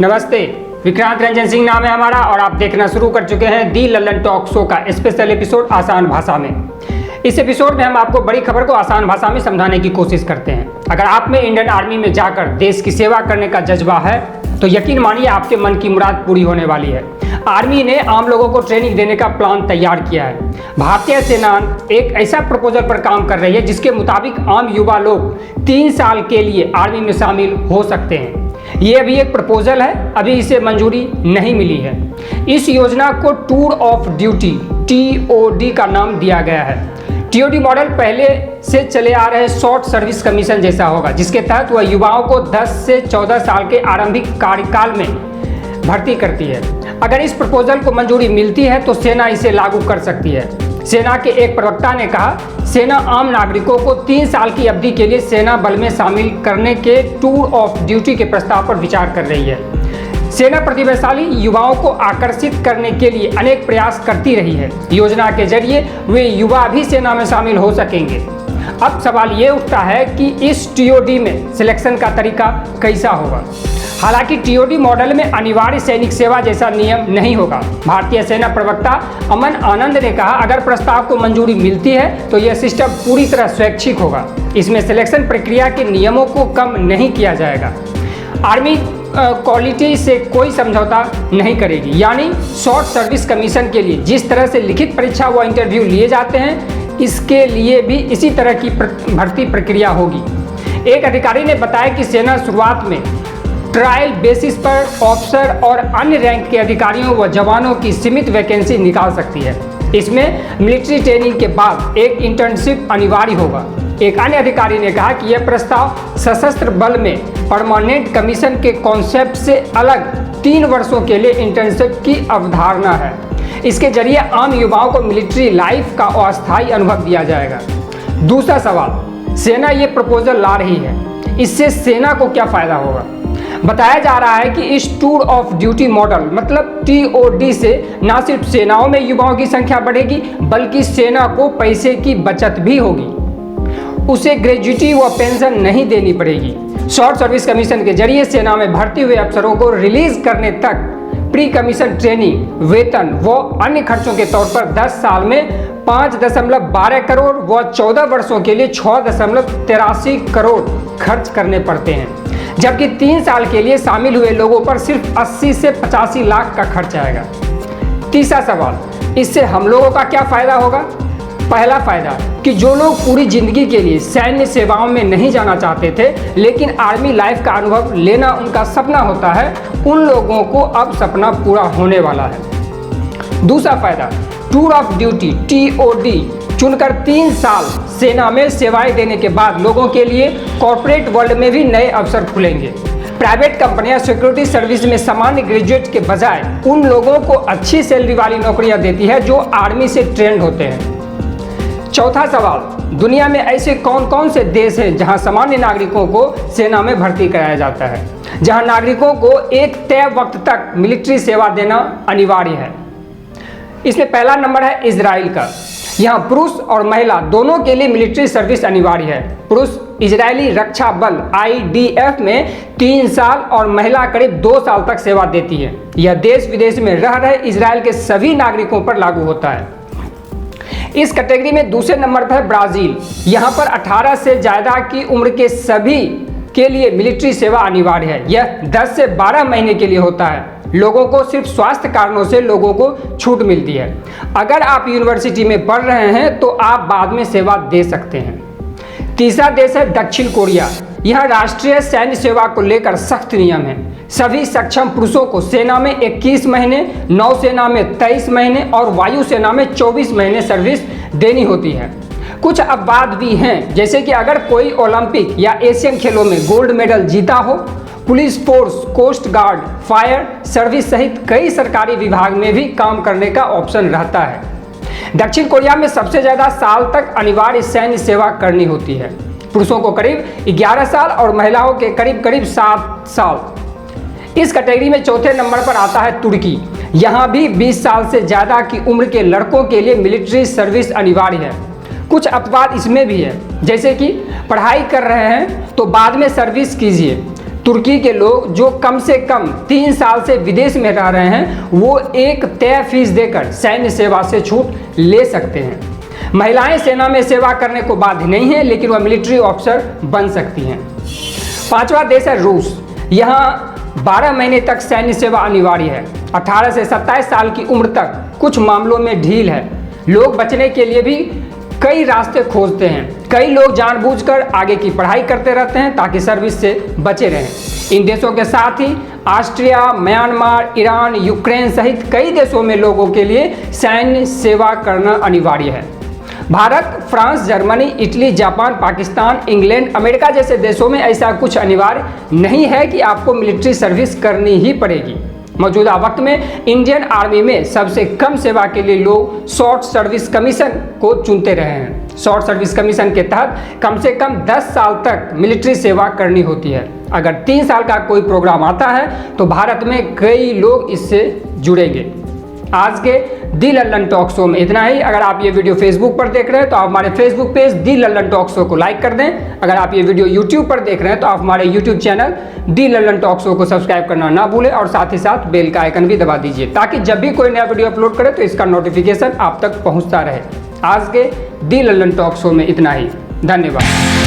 नमस्ते, विक्रांत रंजन सिंह नाम है हमारा और आप देखना शुरू कर चुके हैं दी लल्लन टॉक शो का स्पेशल एपिसोड आसान भाषा में। इस एपिसोड में हम आपको बड़ी खबर को आसान भाषा में समझाने की कोशिश करते हैं। अगर आप में इंडियन आर्मी में जाकर देश की सेवा करने का जज्बा है तो यकीन मानिए आपके मन की मुराद पूरी होने वाली है। आर्मी ने आम लोगों को ट्रेनिंग देने का प्लान तैयार किया है। भारतीय सेना एक ऐसा प्रपोजल पर काम कर रही है जिसके मुताबिक आम युवा लोग 3 साल के लिए आर्मी में शामिल हो सकते हैं। ये अभी एक प्रपोजल है, अभी इसे मंजूरी नहीं मिली है। इस योजना को टूर ऑफ ड्यूटी TOD का नाम दिया गया है। TOD मॉडल पहले से चले आ रहे शॉर्ट सर्विस कमीशन जैसा होगा, जिसके तहत वह युवाओं को 10 से 14 साल के आरंभिक कार्यकाल में भर्ती करती है। अगर इस प्रपोजल को मंजूरी मिलती है तो सेना इसे लागू कर सकती है। सेना के एक प्रवक्ता ने कहा, सेना आम नागरिकों को 3 साल की अवधि के लिए सेना बल में शामिल करने के टूर ऑफ ड्यूटी के प्रस्ताव पर विचार कर रही है। सेना प्रतिभाशाली युवाओं को आकर्षित करने के लिए अनेक प्रयास करती रही है। योजना के जरिए वे युवा भी सेना में शामिल हो सकेंगे। अब सवाल ये उठता है कि इस TOD में सिलेक्शन का तरीका कैसा होगा। हालांकि TOD मॉडल में अनिवार्य सैनिक सेवा जैसा नियम नहीं होगा। भारतीय सेना प्रवक्ता अमन आनंद ने कहा, अगर प्रस्ताव को मंजूरी मिलती है तो यह सिस्टम पूरी तरह स्वैच्छिक होगा। इसमें सिलेक्शन प्रक्रिया के नियमों को कम नहीं किया जाएगा। आर्मी क्वालिटी से कोई समझौता नहीं करेगी, यानी शॉर्ट सर्विस कमीशन के लिए जिस तरह से लिखित परीक्षा व इंटरव्यू लिए जाते हैं, इसके लिए भी इसी तरह की भर्ती प्रक्रिया होगी। एक अधिकारी ने बताया कि सेना शुरुआत में ट्रायल बेसिस पर अफसर और अन्य रैंक के अधिकारियों व जवानों की सीमित वैकेंसी निकाल सकती है। इसमें मिलिट्री ट्रेनिंग के बाद एक इंटर्नशिप अनिवार्य होगा। एक अन्य अधिकारी ने कहा कि यह प्रस्ताव सशस्त्र बल में परमानेंट कमीशन के कॉन्सेप्ट से अलग 3 वर्षों के लिए इंटर्नशिप की अवधारणा है। इसके जरिए आम युवाओं को मिलिट्री लाइफ का अस्थायी अनुभव दिया जाएगा। दूसरा सवाल, सेना ये प्रपोजल ला रही है, इससे सेना को क्या फायदा होगा। बताया जा रहा है कि इस टूर ऑफ ड्यूटी मॉडल मतलब TOD से न सिर्फ सेनाओं में युवाओं की संख्या बढ़ेगी, बल्कि सेना को पैसे की बचत भी होगी। उसे ग्रेजुटी व पेंशन नहीं देनी पड़ेगी। शॉर्ट सर्विस कमीशन के जरिए सेना में भर्ती हुए अफसरों को रिलीज करने तक प्री कमीशन ट्रेनिंग, वेतन व अन्य खर्चों के तौर पर 10 साल में 5.12 करोड़ व 14 वर्षों के लिए 6.83 करोड़ खर्च करने पड़ते हैं, जबकि 3 साल के लिए शामिल हुए लोगों पर सिर्फ 80 से 85 लाख का खर्च आएगा। तीसरा सवाल, इससे हम लोगों का क्या फायदा होगा। पहला फायदा कि जो लोग पूरी जिंदगी के लिए सैन्य सेवाओं में नहीं जाना चाहते थे लेकिन आर्मी लाइफ का अनुभव लेना उनका सपना होता है, उन लोगों को अब सपना पूरा होने वाला है। दूसरा फायदा, टूर ऑफ ड्यूटी TOD चुनकर 3 साल सेना में सेवाएं देने के बाद लोगों के लिए कॉर्पोरेट वर्ल्ड में भी नए अवसर खुलेंगे। प्राइवेट कंपनियां सिक्योरिटी सर्विस में सामान्य ग्रेजुएट के बजाय उन लोगों को अच्छी सैलरी वाली नौकरियां देती है जो आर्मी से ट्रेंड होते हैं। चौथा सवाल, दुनिया में ऐसे कौन कौन से देश हैं जहां सामान्य नागरिकों को सेना में भर्ती कराया जाता है, जहां नागरिकों को एक तय वक्त तक मिलिट्री सेवा देना अनिवार्य है। इसमें पहला नंबर है इजराइल का। यहाँ पुरुष और महिला दोनों के लिए मिलिट्री सर्विस अनिवार्य है। पुरुष इजरायली रक्षा बल IDF में 3 साल और महिला करीब 2 साल तक सेवा देती है। यह देश विदेश में रह रहे इजराइल के सभी नागरिकों पर लागू होता है। इस कैटेगरी में दूसरे नंबर पर है ब्राजील। यहाँ पर 18 से ज़्यादा की उम्र के सभी के लिए मिलिट्री सेवा अनिवार्य है। यह 10 से 12 महीने के लिए होता है। लोगों को सिर्फ स्वास्थ्य कारणों से लोगों को छूट मिलती है। अगर आप यूनिवर्सिटी में पढ़ रहे हैं तो आप बाद में सेवा दे सकते हैं। तीसरा देश है दक्षिण कोरिया। यहाँ राष्ट्रीय सैन्य सेवा को लेकर सख्त नियम है। सभी सक्षम पुरुषों को सेना में 21 महीने, नौसेना में 23 महीने और वायुसेना में 24 महीने सर्विस देनी होती है। कुछ अपवाद भी हैं, जैसे कि अगर कोई ओलंपिक या एशियन खेलों में गोल्ड मेडल जीता हो, police force, coast guard, fire service सहित कई सरकारी विभाग में भी काम करने का ऑप्शन रहता है। दक्षिण कोरिया में सबसे ज़्यादा साल तक अनिवार्य सैन्य सेवा करनी होती है। पुरुषों को करीब 11 साल और महिलाओं के करीब 7 साल। इस कैटेगरी में चौथे नंबर पर आता है तुर्की। यहाँ भी 20 साल से ज़्यादा की उम्र के लड़कों के लिए मिलिट्री सर्विस अनिवार्य है। कुछ अपवाद इसमें भी है, जैसे कि पढ़ाई कर रहे हैं तो बाद में सर्विस कीजिए, तुर्की के लोग जो कम से कम 3 साल से विदेश में रह रहे हैं वो एक तय फीस देकर सैन्य सेवा से छूट ले सकते हैं। महिलाएं सेना में सेवा करने को बाध्य नहीं है, लेकिन वह मिलिट्री ऑफिसर बन सकती हैं। 5वां देश है रूस। यहाँ 12 महीने तक सैन्य सेवा अनिवार्य है। 18 से 27 साल की उम्र तक कुछ मामलों में ढील है। लोग बचने के लिए भी कई रास्ते खोजते हैं। कई लोग जानबूझकर आगे की पढ़ाई करते रहते हैं ताकि सर्विस से बचे रहें। इन देशों के साथ ही ऑस्ट्रिया, म्यांमार, ईरान, यूक्रेन सहित कई देशों में लोगों के लिए सैन्य सेवा करना अनिवार्य है। Bharat, France, Germany, Italy, Japan, Pakistan, England, America जैसे देशों में ऐसा कुछ अनिवार्य नहीं है कि आपको मिलिट्री सर्विस करनी ही पड़ेगी। मौजूदा वक्त में इंडियन आर्मी में सबसे कम सेवा के लिए लोग शॉर्ट सर्विस कमीशन को चुनते रहे हैं। शॉर्ट सर्विस कमीशन के तहत कम से कम 10 साल तक मिलिट्री सेवा करनी होती है। अगर 3 साल का कोई प्रोग्राम आता है तो भारत में कई लोग इससे जुड़ेंगे। आज के दी लल्लन टॉक शो में इतना ही। अगर आप ये वीडियो फेसबुक पर देख रहे हैं तो आप हमारे फेसबुक पेज दी लल्लन टॉक शो को लाइक कर दें। अगर आप ये वीडियो यूट्यूब पर देख रहे हैं तो आप हमारे यूट्यूब चैनल दी लल्लन टॉक शो को सब्सक्राइब करना ना भूलें और साथ ही साथ बेल का आइकन भी दबा दीजिए ताकि जब भी कोई नया वीडियो अपलोड करे तो इसका नोटिफिकेशन आप तक पहुँचता रहे। आज के दी लल्लन टॉक शो में इतना ही। धन्यवाद।